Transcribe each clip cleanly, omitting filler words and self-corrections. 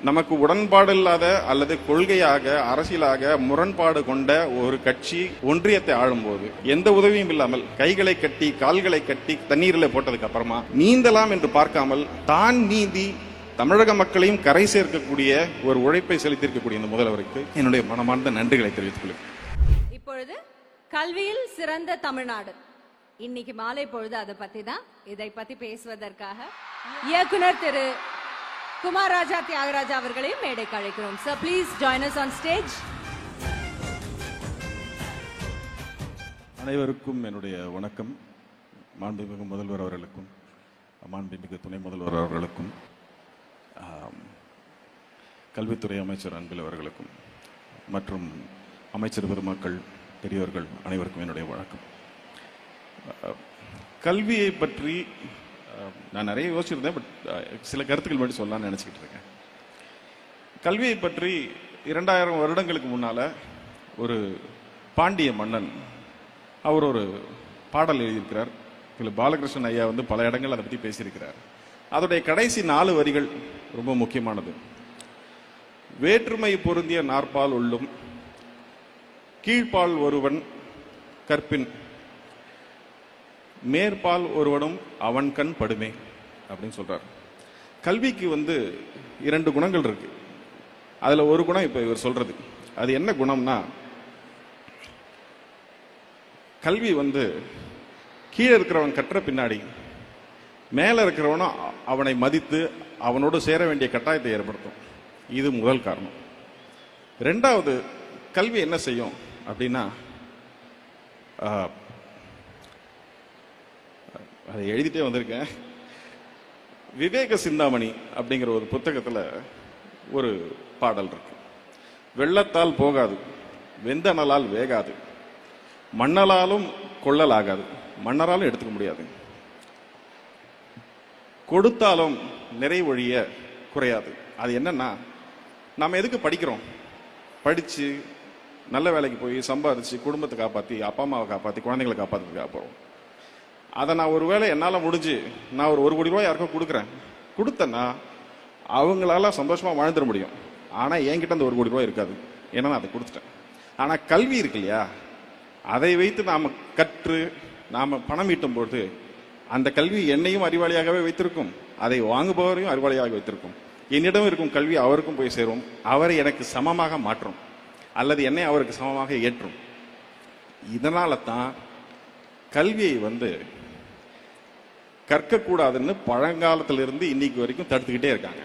நமக்கு உடன்பாடு இல்லாத அல்லது கொள்கையாக அரசியலாக முரண்பாடு கொண்ட ஒரு கட்சி ஒன்றியத்தை ஆளும்போது எந்த உதவியும் இல்லாமல் கைகளை கட்டி கால்களை கட்டி தண்ணீரில் போட்டதுக்கு அப்புறமா நீந்தலாம் என்று பார்க்காமல் தான் நீந்தி தமிழக மக்களையும் கரை சேர்க்கக்கூடிய ஒரு உழைப்பை செலுத்தியிருக்கக்கூடிய இந்த முதல்வருக்கு என்னுடைய மனமார்ந்த நன்றிகளை தெரிவித்துக் கொள்கிறேன். இப்பொழுது கல்வியில் சிறந்த தமிழ்நாடு இன்னைக்கு மாலை பொழுது அதை பத்தி தான் இதை பத்தி பேசுவதற்காக இயக்குனர் திரு குமார் ராஜா தியாகராஜா அவர்களையும் மேடைக்கு அழைக்கிறோம். Sir please join us on stage. அனைவருக்கும் என்னுடைய வணக்கம். மாண்புமிகு முதல்வர் அவர்களுக்கும் மாண்புமிகு துணை முதல்வர் அவர்களுக்கும் கல்வித்துறை அமைச்சர் அன்பில் அவர்களுக்கும் மற்றும் அமைச்சர் பெருமக்கள் பெரியவர்கள் அனைவருக்கும் என்னுடைய வணக்கம். கல்வியை பற்றி நான் நிறைய யோசிச்சிருந்தேன், பட் சில கருத்துக்கள் மட்டும் சொல்லலாம்னு நினச்சிக்கிட்டு இருக்கேன். கல்வியை பற்றி 2000 வருடங்களுக்கு முன்னால் ஒரு பாண்டிய மன்னன் அவர் ஒரு பாடல் எழுதியிருக்கிறார். இதில் பாலகிருஷ்ணன் ஐயா பல இடங்கள் அதை பற்றி பேசியிருக்கிறார். அதோடைய கடைசி 4 வரிகள் ரொம்ப முக்கியமானது. வேற்றுமை பொருந்திய நாற்பால் உள்ளும் கீழ்ப்பால் ஒருவன் கற்பின் மேற்பால் ஒருவனும் அவன் கண் படுமே அப்படின்னு சொல்றார். கல்விக்கு 2 குணங்கள் இருக்கு. அதுல ஒரு குணம் இப்ப இவர் சொல்றது. அது என்ன குணம்னா, கல்வி கீழே இருக்கிறவன் கற்ற பின்னாடி மேல இருக்கிறவனும் அவனை மதித்து அவனோடு சேர வேண்டிய கட்டாயத்தை ஏற்படுத்தும். இது முதல் காரணம். 2வது, கல்வி என்ன செய்யும் அப்படின்னா, அதை எழுதிட்டே வந்திருக்கேன். விவேக சிந்தாமணி அப்படிங்கிற ஒரு புத்தகத்தில் ஒரு பாடல் இருக்கு. வெள்ளத்தால் போகாது, வெந்தனலால் வேகாது, மண்ணலாலும் கொள்ளலாகாது, மன்னராலும் எடுத்துக்க முடியாது, கொடுத்தாலும் நிறைவொழிய குறையாது. அது என்னன்னா, நம்ம எதுக்கு படிக்கிறோம்? படிச்சு நல்ல வேலைக்கு போய் சம்பாதிச்சு குடும்பத்தை காப்பாற்றி அப்பா அம்மாவை காப்பாற்றி குழந்தைங்களை காப்பாற்றுறதுக்காக போகிறோம். அதை நான் ஒருவேளை என்னால் முடிஞ்சு நான் ஒரு 1 கோடி ரூபாய் யாருக்கும் கொடுத்தேன்னா அவங்களால சந்தோஷமாக வாழ்ந்துட முடியும். ஆனால் என்கிட்ட அந்த 1 கோடி ரூபாய் இருக்காது, ஏன்னா நான் அதை கொடுத்துட்டேன். ஆனால் கல்வி இருக்கு இல்லையா, அதை வைத்து நாம் கற்று நாம் பணம் ஈட்டும் பொழுது அந்த கல்வி என்னையும் அறிவாளியாகவே வைத்திருக்கும், அதை வாங்குபவரையும் அறிவாளியாக வைத்திருக்கும். என்னிடம் இருக்கும் கல்வி அவருக்கும் போய் சேரும், அவரை எனக்கு சமமாக மாற்றும் அல்லது என்னை அவருக்கு சமமாக ஏற்றும். இதனால தான் கல்வியை கற்கக்கூடாதுன்னு பழங்காலத்திலிருந்து இன்னைக்கு வரைக்கும் தடுத்துக்கிட்டே இருக்காங்க.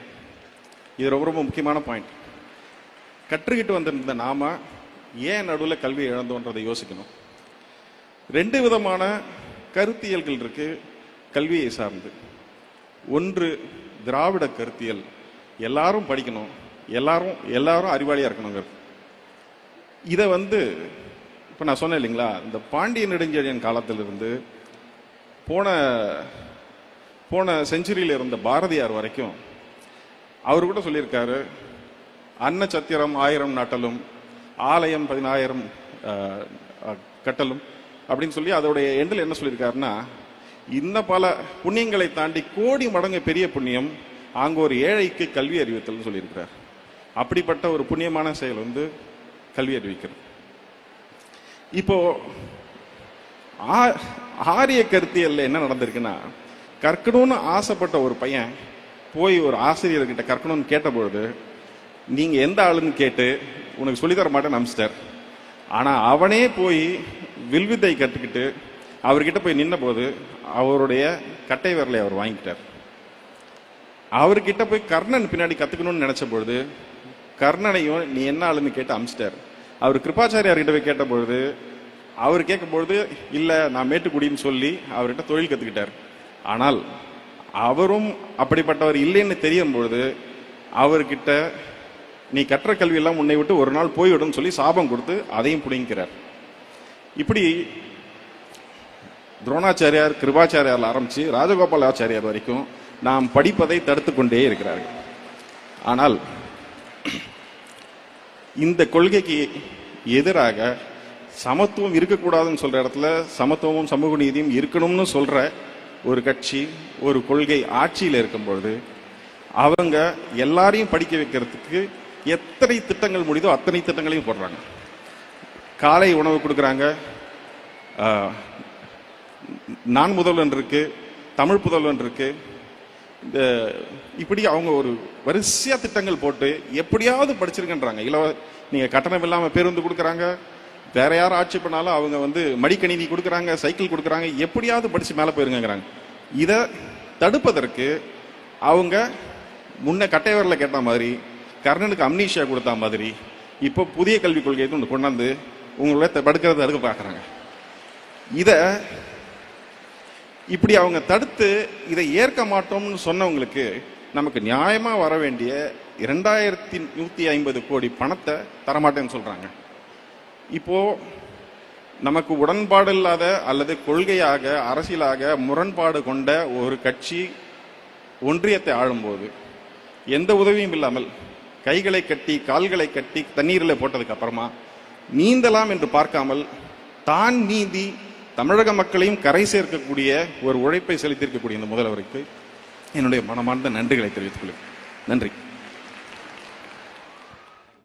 இது ரொம்ப ரொம்ப முக்கியமான பாயிண்ட். கற்றுக்கிட்டு வந்திருந்த நாம ஏன் நடுவில் கல்வியை இழந்தோன்றதை யோசிக்கணும். 2 விதமான கருத்தியல்கள் இருக்கு கல்வியை சார்ந்து. ஒன்று திராவிட கருத்தியல், எல்லாரும் படிக்கணும், எல்லாரும் அறிவாளியா இருக்கணுங்கிறது. இதை இப்போ நான் சொன்னேன் இல்லைங்களா, இந்த பாண்டிய நெடுஞ்செழியன் காலத்திலிருந்து போன செஞ்சுரியில் இருந்த பாரதியார் வரைக்கும் அவர் கூட சொல்லியிருக்காரு, அன்ன சத்திரம் 1000 நாட்டலும் ஆலயம் 10000 கட்டலும் அப்படின்னு சொல்லி அதோடைய எண்டில் என்ன சொல்லியிருக்காருன்னா, இன்னும் பல புண்ணியங்களை தாண்டி கோடி மடங்கு பெரிய புண்ணியம் அங்க ஒரு ஏழைக்கு கல்வி அறிவித்தல் சொல்லியிருக்கிறார். அப்படிப்பட்ட ஒரு புண்ணியமான செயல் கல்வி அறிவிக்கிறது. இப்போ ஆரிய கருத்தியல்ல என்ன நடந்திருக்குன்னா, கற்கணும்னு ஆசைப்பட்ட ஒரு பையன் போய் ஒரு ஆசிரியர்கிட்ட கற்கணும்னு கேட்டபொழுது, நீங்க எந்த ஆளுன்னு கேட்டு உனக்கு சொல்லித்தர மாட்டேன்னு அனுப்பிச்சிட்டார். ஆனா அவனே போய் வில்வித்தை கற்றுக்கிட்டு அவர்கிட்ட போய் நின்ன போது அவருடைய கட்டை விரலை அவர் வாங்கிட்டார். அவர்கிட்ட போய் கர்ணன் பின்னாடி கத்துக்கணும்னு நினைச்ச பொழுது கர்ணனையும் நீ என்ன ஆளுன்னு கேட்டு அனுப்பிச்சிட்டார். அவர் கிருபாச்சாரியார்கிட்ட போய் கேட்ட பொழுது அவர் கேட்கும் பொழுது இல்ல நான் மேட்டுக்குடின்னு சொல்லி அவர்கிட்ட தொழில் கத்துக்கிட்டார். ஆனால் அவரும் அப்படிப்பட்டவர் இல்லைன்னு தெரியும் பொழுது அவர்கிட்ட நீ கற்ற கல்வியெல்லாம் உன்னை விட்டு ஒரு நாள் போய்விடும் சொல்லி சாபம் கொடுத்து அதையும் புடிங்கிறார். இப்படி துரோணாச்சாரியார் கிருபாச்சாரியார் ஆரம்பிச்சு ராஜகோபாலாச்சாரியார் வரைக்கும் நாம் படிப்பதை தடுத்து கொண்டே இருக்கிறார்கள். ஆனால் இந்த கொள்கைக்கு எதிராக சமத்துவம் இருக்கக்கூடாதுன்னு சொல்ற இடத்துல சமத்துவமும் சமூக நீதியும் இருக்கணும்னு சொல்ற ஒரு கட்சி ஒரு கொள்கை ஆட்சியில் இருக்கும் பொழுது அவங்க எல்லாரையும் படிக்க வைக்கிறதுக்கு எத்தனை திட்டங்கள் முடியுதோ அத்தனை திட்டங்களையும் போடுறாங்க. காலை உணவு கொடுக்குறாங்க, நான் முதல்வன் இருக்கு, தமிழ் புதல்வன் இருக்கு. இந்த இப்படி அவங்க ஒரு வரிசையா திட்டங்கள் போட்டு எப்படியாவது படிச்சிருக்கன்றாங்க. நீங்க கட்டணம் இல்லாம பேருந்து கொடுக்குறாங்க, வேற யாரும் ஆட்சி பண்ணாலும் அவங்க மடிக்கணினி கொடுக்குறாங்க, சைக்கிள் கொடுக்குறாங்க, எப்படியாவது படிச்சு மேல போயிருங்கிறாங்க. இதை தடுப்பதற்கு அவங்க முன்ன கட்டைவரில் கேட்ட மாதிரி, கர்ணனுக்கு அம்னீஷியா கொடுத்த மாதிரி, இப்போ புதிய கல்விக் கொள்கையை ஒன்று கொண்டாந்து உங்களை தடுக்கிறத தடுக்க பார்க்குறாங்க. இதை இப்படி அவங்க தடுத்து இதை ஏற்க மாட்டோம்னு சொன்னவங்களுக்கு நமக்கு நியாயமா வர வேண்டிய 2150 கோடி பணத்தை தரமாட்டேன்னு சொல்றாங்க. இப்போ நமக்கு உடன்பாடு இல்லாத அல்லது கொள்கையாக அரசியலாக முரண்பாடு கொண்ட ஒரு கட்சி ஒன்றியத்தை ஆளும்போது எந்த உதவியும் இல்லாமல் கைகளை கட்டி கால்களை கட்டி தண்ணீரில் போட்டதுக்கு அப்புறமா நீந்தலாம் என்று பார்க்காமல் தான் நீந்தி தமிழக மக்களையும் கரை சேர்க்கக்கூடிய ஒரு உழைப்பை செலுத்தியிருக்கக்கூடிய இந்த முதல்வருக்கு என்னுடைய மனமார்ந்த நன்றிகளை தெரிவித்துக் கொள்கிறேன். நன்றி.